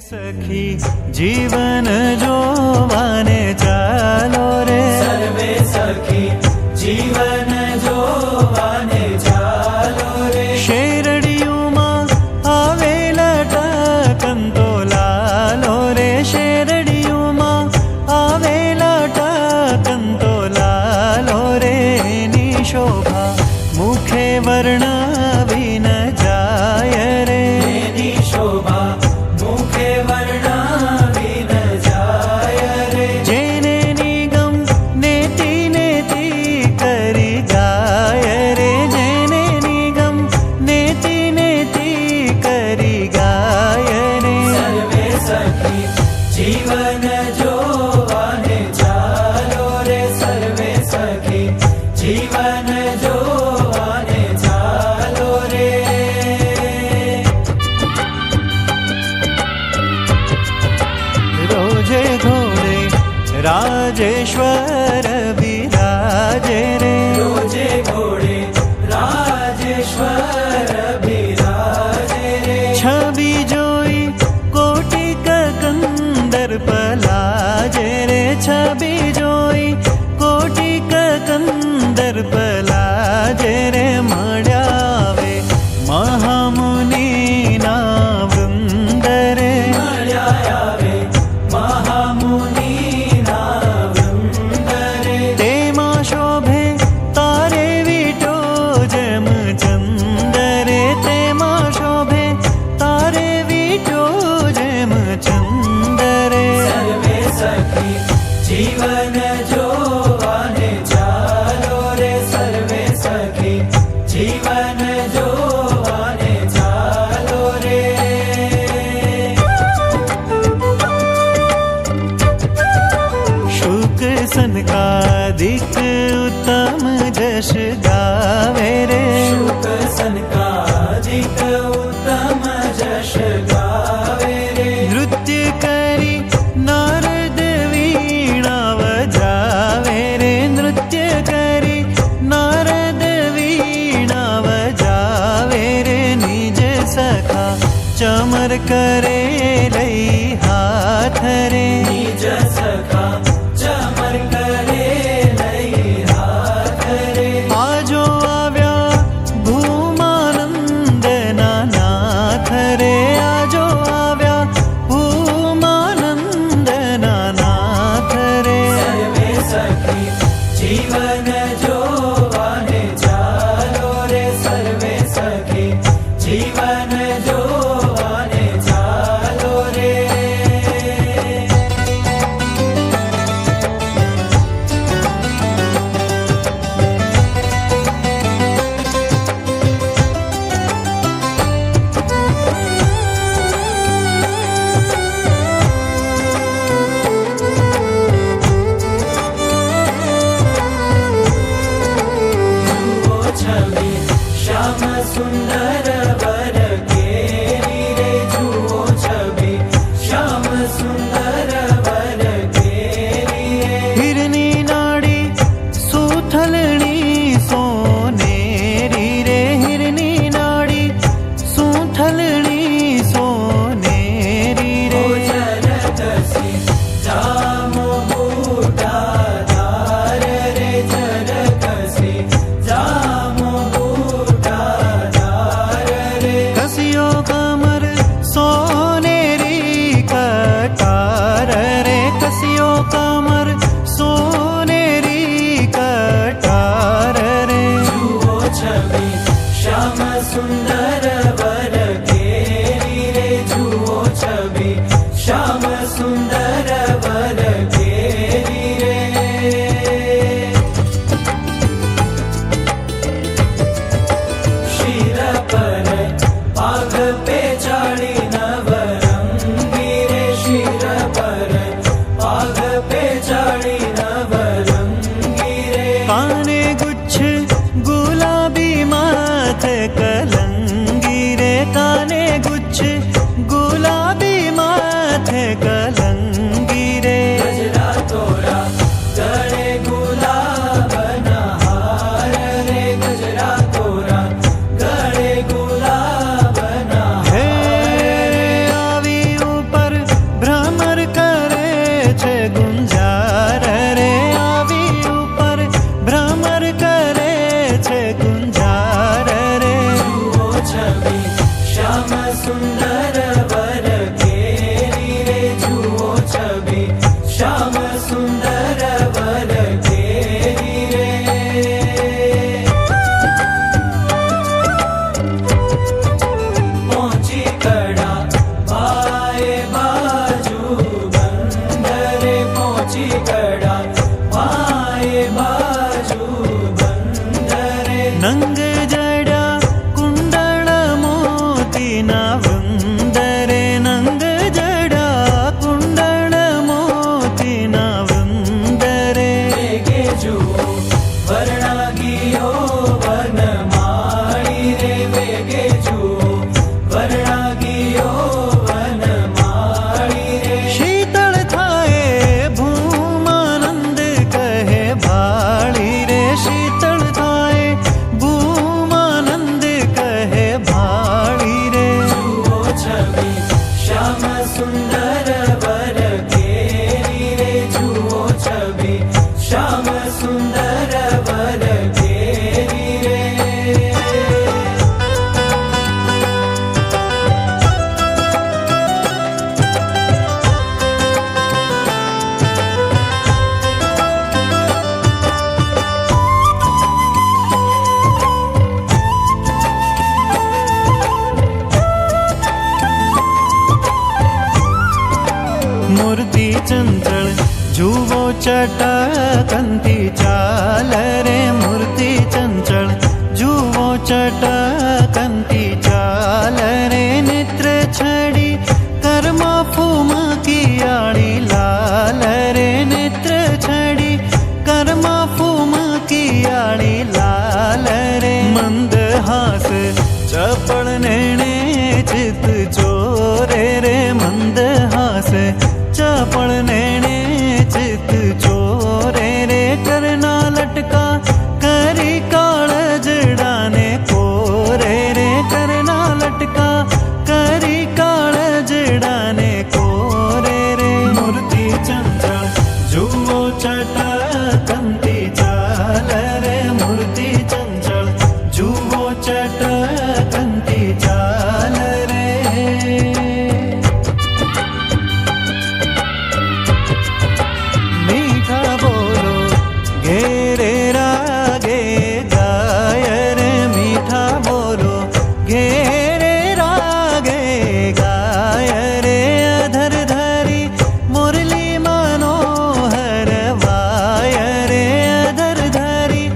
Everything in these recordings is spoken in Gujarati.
સખી જીવન જોવાને ચાલો રે, સર્વે સખી જીવન જોવાને ચાલો રે. શેરડીયુમાં આવેલા ટાકંતો લાલો રે, શેરડીયુમાં આવેલા ટાકંતો લાલો રે. એની શોભા મુખે વર્ણવી ન જાય રે, એની શોભા મુખે વર્ણવી ન જાય રે. જેને નિગમ નેતિ નેતિ કરી ગાય રે, જેને નિગમ નેતિ નેતિ કરી ગાય રે. સર્વે સખી જીવન જોવાને ચાલો રે, સર્વે સખી જીવન જોવાને ચાલો રે. રોજે ઘોડે રાજેશ્વર બિરાજે રે, રોજે ઘોડે રાજેશ્વર બિરાજે રે. છબી જોઈ કોટિક કંદર પલાજે રે, છબી જોઈ કોટિક કંદર પલાજે રે. મળ્યાવે મહામુનિના વૃંદ રે, મળ્યા આવે મહામુનિના વૃંદ રે. તેમાં શોભે તારે વીટો જેમ ચંદરે, તેમાં શોભે તારે વીટો જેમ ચંદરે. સર્વે સખી જીવન જોવાને ચાલો રે, સર્વે સખી જીવન જોવાને ચાલો રે. શુક સનકાદિક ઉત્તમ જશ ગાવે રે, શુક સનકાદિક ઉત્તમ જશ ગાવે રે. નૃત્ય કરી નારદ વીણા વજાવે રે, નૃત્ય કરી નારદ વીણા વજાવે રે. નિજ સખા ચમર કરે લઈ હાથ રે, નિજ સખા ચમર કરે લઈ હાથ રે. આજો આવ્યા ભૂમાનંદના નાથ રે, આજો આવ્યા ભૂમાનંદના નાથ રે. સર્વે સખી જીવન જોવાને ચાલો રે, સર્વે સખી જીવન જોવાને ચાલો રે. મૂર્તિ ચંચળ જુઓ ચટકંતી ચાલ રે મૂર્તિ ચંચળ જુઓ ચટકંતી ચાલ રે નેત્ર છડી કર્મા ફૂમકિયાળી લાલ રે નેત્ર છડી કર્મા ફૂમકિયાળી લાલ રે મંદ હાસ ચપળ નેણે ચિત ચોરે રે મંદ હાસ ચપળ નેણે ચિત ચોરે રે કરના લટકા કરી કાળ જડાને કોરે રે કરના લટકા કરી કાળ જડાને કોરે રે મૂર્તિ ચંચળ જુઓ ચટકંતી ચાલ રે મૂર્તિ ચંચળ જુઓ ચટકંતી ચાલ રે મીઠા બોલો ઘેરે રાગે ગાય રે મીઠા બોલો ઘેરે રાગે ગાય રે અધર ધરી મુરલી મનોહર વાય રે અધર ધરી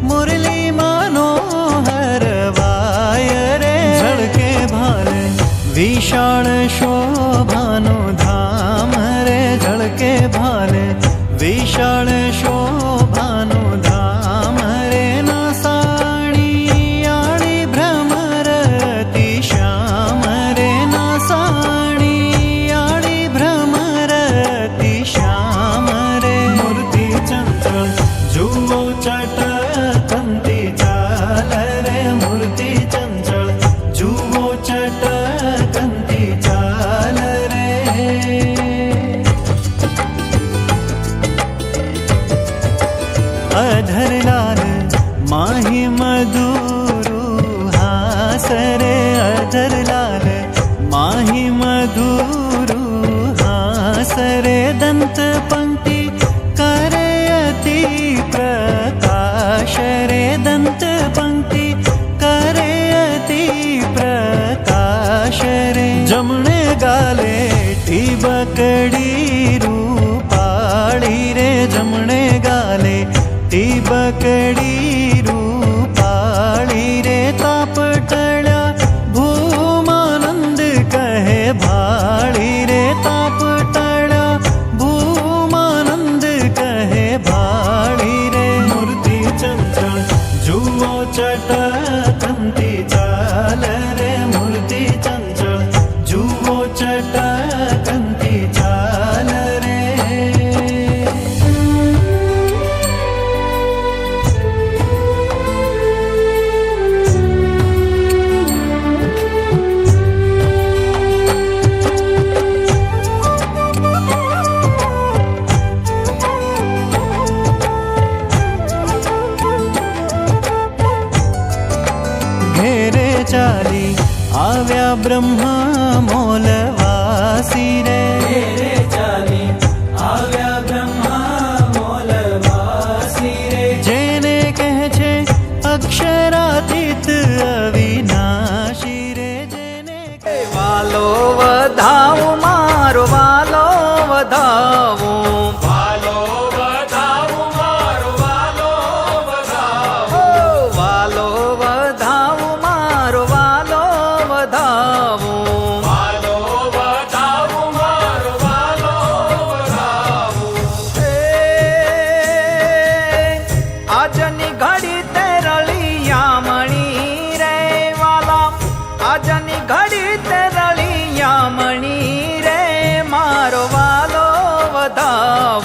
મુરલી મનોહર વાય રે ઝળકે ભાલ વિશાળ શોભાનું ધામ રે ઝળકે ભાલ વિશાળ શોભાનું ધામ રે નાસાણીયાળી ભ્રમરતી શ્યામ રે નાસાણીયાળી ભ્રમરતી શ્યામ રે મૂર્તિ ચંચળ જુઓ ચટકંતી ચાલ રે મૂર્તિ ચંચળ જુઓ ચટકંતી ચાલ રે અધર લાલ માહી મધુરુ હાસ રે અધર લાલ માહી મધુરુ હાસ રે દંત પંક્તિ કરે અતિ પ્રકાશ રે દંત પંક્તિ કરે અતિ પ્રકાશ રે જમણે ગાલે ટીબકડી રૂપાળી રે જમણે ગાલે ટીબકડી રૂપાળી રે તાપ ટળ્યા ભૂમાનંદ કહે ભાળી રે તાપ ટળ્યા ભૂમાનંદ કહે ભાળી રે મૂર્તિ ચંચળ જુઓ ચટકંતી ચાલ રે મૂર્તિ ચંચળ જુઓ ચટકંતી ચાલ રે ઘેરે ચાલી આવ્યા બ્રહ્મા મોલવાસી રે ઘેરે ચાલી આવ્યા બ્રહ્મા મોલવાસી રે જેને કહે છે અક્ષરાતીત અવિનાશી રે જેને વાલો વધાવો મારો વાલો વધાવો વાલો વધાવો મારો વાલો વધાવો વાલો વધાવો મારો વાલો વધાવો વાલો વધાવો મારો વાલો વધાવો આજની ઘડી તે રળિયામણી રે વાલા આજની ઘડી તે રળિયામણી રે મારો વાલો વધાવો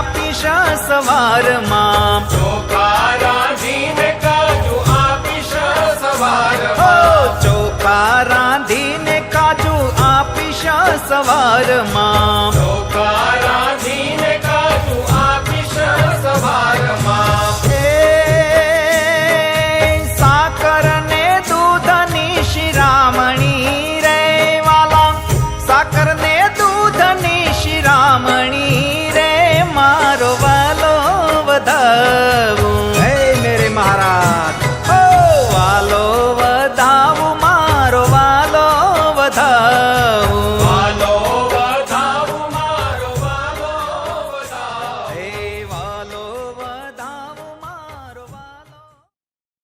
આપીશ સવારમાં ચોખા રાંધીને કાજુ આપીશ સવારમાં ચોખા રાંધીને કાજુ આપીશ સવારમાં